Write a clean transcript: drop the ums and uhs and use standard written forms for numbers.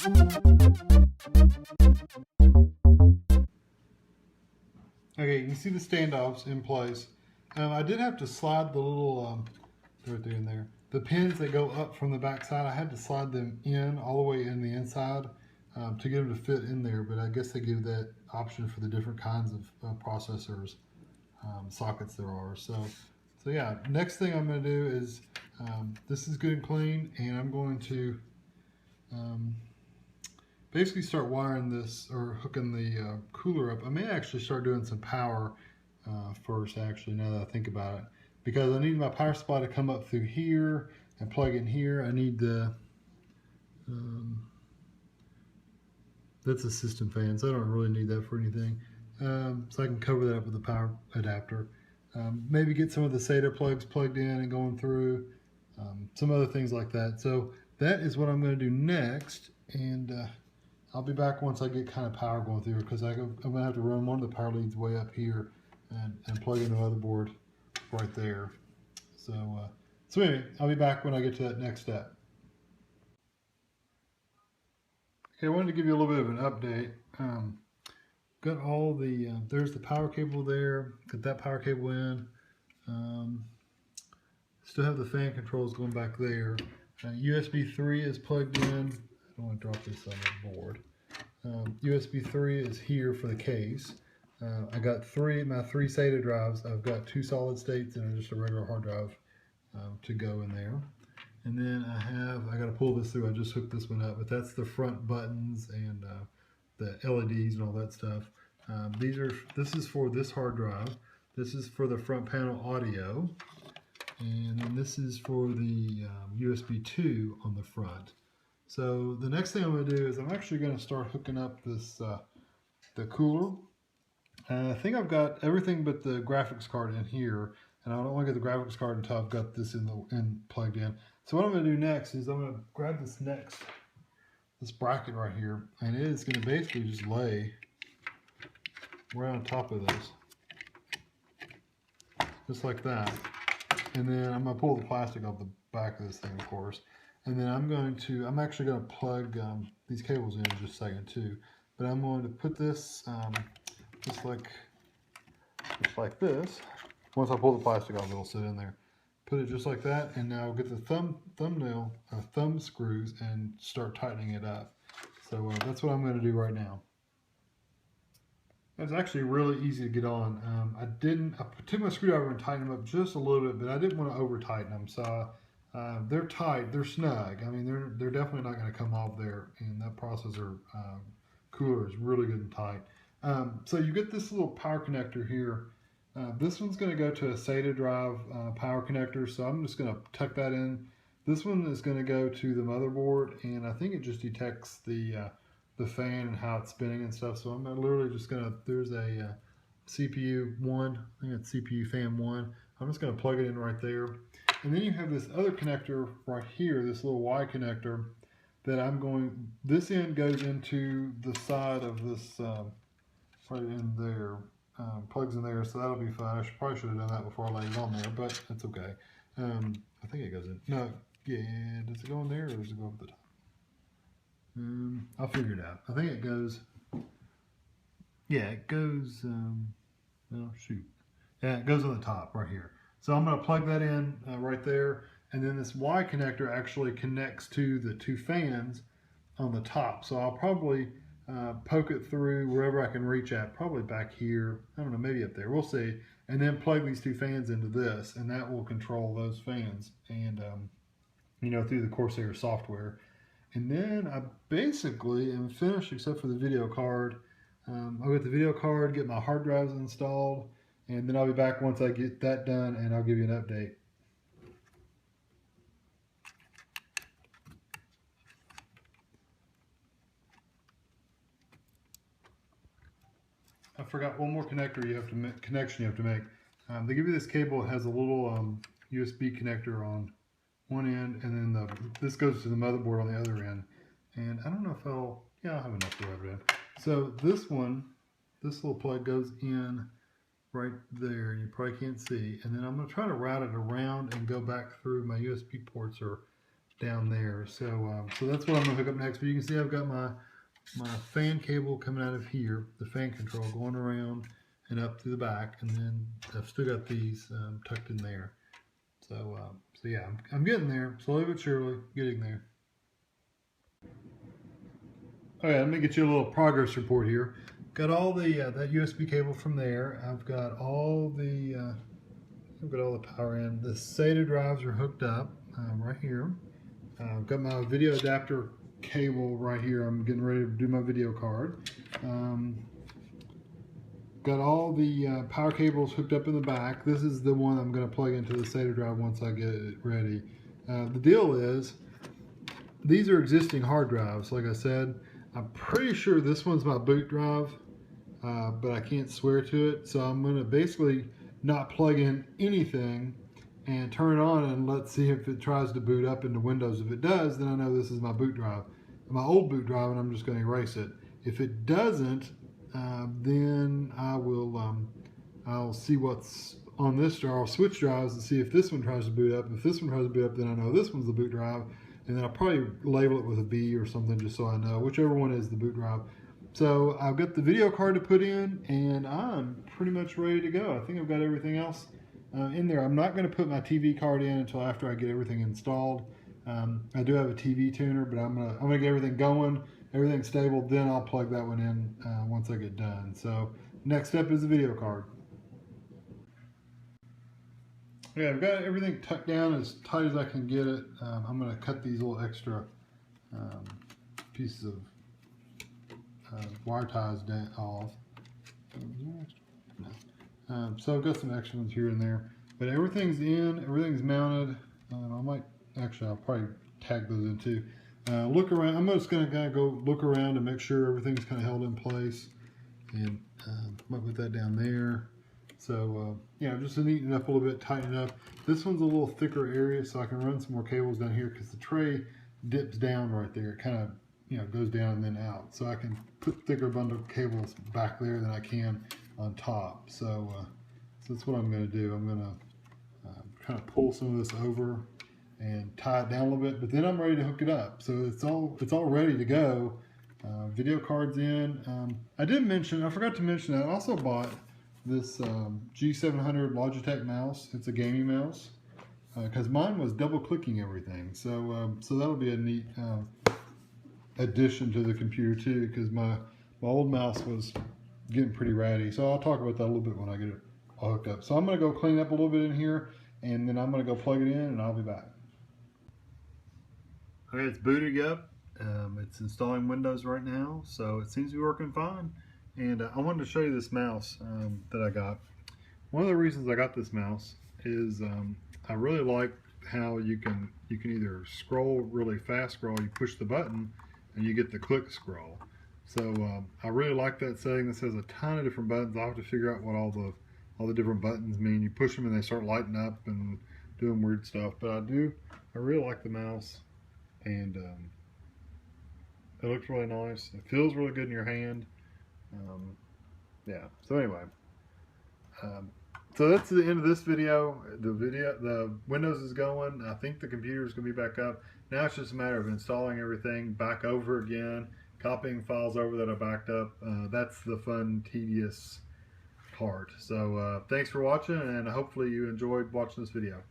Okay, you can see the standoffs in place. I did have to slide the little, right there in there, the pins that go up from the back side. I had to slide them in all the way in the inside to get them to fit in there, but I guess they give that option for the different kinds of processors, sockets there are. So yeah, next thing I'm going to do is, this is good and clean, and I'm going to basically start wiring this or hooking the cooler up. I may actually start doing some power first, actually, now that I think about it, because I need my power supply to come up through here and plug in here. I need the that's a system fan, so I don't really need that for anything. So I can cover that up with a power adapter. Maybe get some of the SATA plugs plugged in and going through, some other things like that. So that is what I'm going to do next, and I'll be back once I get kind of power going through, because I'm going to have to run one of the power leads way up here and plug in the motherboard right there. So anyway, I'll be back when I get to that next step. Okay, I wanted to give you a little bit of an update. Got all the, there's the power cable there, got that power cable in. Still have the fan controls going back there. USB 3 is plugged in. I don't want to drop this on the board. USB 3 is here for the case. I got my three SATA drives. I've got 2 solid states and just a regular hard drive to go in there. And then I got to pull this through. I just hooked this one up, but that's the front buttons and the LEDs and all that stuff. This is for this hard drive. This is for the front panel audio. And then this is for the USB 2 on the front. So the next thing I'm going to do is I'm actually going to start hooking up this the cooler. And I think I've got everything but the graphics card in here, and I don't want to get the graphics card until I've got this plugged in. So what I'm going to do next is I'm going to grab this bracket right here, and it is going to basically just lay right on top of this, just like that. And then I'm going to pull the plastic off the back of this thing, of course. And then I'm actually going to plug these cables in just a second too. But I'm going to put this just like this. Once I pull the plastic off, it'll sit in there. Put it just like that, and now get the thumb screws and start tightening it up. So that's what I'm going to do right now. It's actually really easy to get on. I took my screwdriver and tightened them up just a little bit, but I didn't want to over tighten them. So they're tight, they're snug. I mean, they're definitely not going to come off there, and that processor cooler is really good and tight. So you get this little power connector here. This one's going to go to a SATA drive power connector, so I'm just going to tuck that in. This one is going to go to the motherboard, and I think it just detects the fan and how it's spinning and stuff. So I'm literally just going to, there's a CPU 1, I think it's CPU fan 1. I'm just going to plug it in right there. And then you have this other connector right here, this little Y connector that this end goes into the side of this, right in there. Plugs in there, so that'll be fine. I probably should have done that before I laid it on there, but that's okay. I think it goes in. No, yeah, does it go in there or does it go over the top? I'll figure it out. I think it goes, yeah, it goes, oh shoot. Yeah, it goes on the top right here. So I'm going to plug that in right there, and then this Y connector actually connects to the 2 fans on the top. So I'll probably poke it through wherever I can reach at, probably back here, I don't know, maybe up there, we'll see, and then plug these 2 fans into this, and that will control those fans, and you know, through the Corsair software. And then I basically am finished except for the video card. I'll get the video card, get my hard drives installed, and then I'll be back once I get that done, and I'll give you an update. I forgot one more connection you have to make. They give you this cable. It has a little USB connector on one end, and then this goes to the motherboard on the other end. And I don't know if I'll have enough to rub it in. So this little plug goes in right there. You probably can't see. And then I'm going to try to route it around and go back through. My USB ports are down there. So so that's what I'm gonna hook up next. But you can see I've got my fan cable coming out of here, the fan control going around and up to the back, and then I've still got these tucked in there. So so yeah, I'm getting there, slowly but surely, getting there. Okay, let me get you a little progress report here. Got all the that USB cable from there. I've got all the power in. The SATA drives are hooked up right here. I've got my video adapter cable right here. I'm getting ready to do my video card. Got all the power cables hooked up in the back. This is the one I'm going to plug into the SATA drive once I get it ready. The deal is, these are existing hard drives. Like I said, I'm pretty sure this one's my boot drive, but I can't swear to it. So I'm going to basically not plug in anything and turn it on, and let's see if it tries to boot up into Windows. If it does, then I know this is my boot drive, my old boot drive, and I'm just going to erase it. If it doesn't, then I will I'll see what's on this drive. I'll switch drives and see if this one tries to boot up. If this one tries to boot up, then I know this one's the boot drive, and then I'll probably label it with a B or something just so I know whichever one is the boot drive. So I've got the video card to put in, and I'm pretty much ready to go. I think I've got everything else in there. I'm not going to put my TV card in until after I get everything installed. I do have a TV tuner, but I'm gonna get everything going, everything stable, then I'll plug that one in once I get done. So next step is the video card. Okay, I've got everything tucked down as tight as I can get it. I'm gonna cut these little extra pieces of wire ties off. No. So I've got some extra ones here and there, but everything's in, everything's mounted. I'll probably tag those in too. Look around. I'm just going to kind of go look around and make sure everything's kind of held in place, and might put that down there. So yeah, just neaten it up a little bit, tighten it up. This one's a little thicker area, so I can run some more cables down here because the tray dips down right there. It kind of goes down and then out. So I can put thicker bundle cables back there than I can on top. So that's what I'm going to do. I'm going to kind of pull some of this over and tie it down a little bit, but then I'm ready to hook it up. So it's all ready to go. Video card's in. I forgot to mention that I also bought this G700 Logitech mouse. It's a gaming mouse because mine was double clicking everything. So so that'll be a neat addition to the computer too, because my old mouse was getting pretty ratty. So I'll talk about that a little bit when I get it all hooked up. So I'm going to go clean up a little bit in here, and then I'm going to go plug it in, and I'll be back. Okay, it's booting up. It's installing Windows right now, so it seems to be working fine. And I wanted to show you this mouse that I got. One of the reasons I got this mouse is I really like how you can either scroll really fast scroll, you push the button, and you get the click scroll. So I really like that setting. This has a ton of different buttons. I'll have to figure out what all the different buttons mean. You push them and they start lighting up and doing weird stuff. But I really like the mouse, and it looks really nice. It feels really good in your hand. Yeah. So anyway, so that's the end of this video. The Windows is going. I think the computer is going to be back up. Now it's just a matter of installing everything back over again, copying files over that I backed up. That's the fun, tedious part. So thanks for watching, and hopefully you enjoyed watching this video.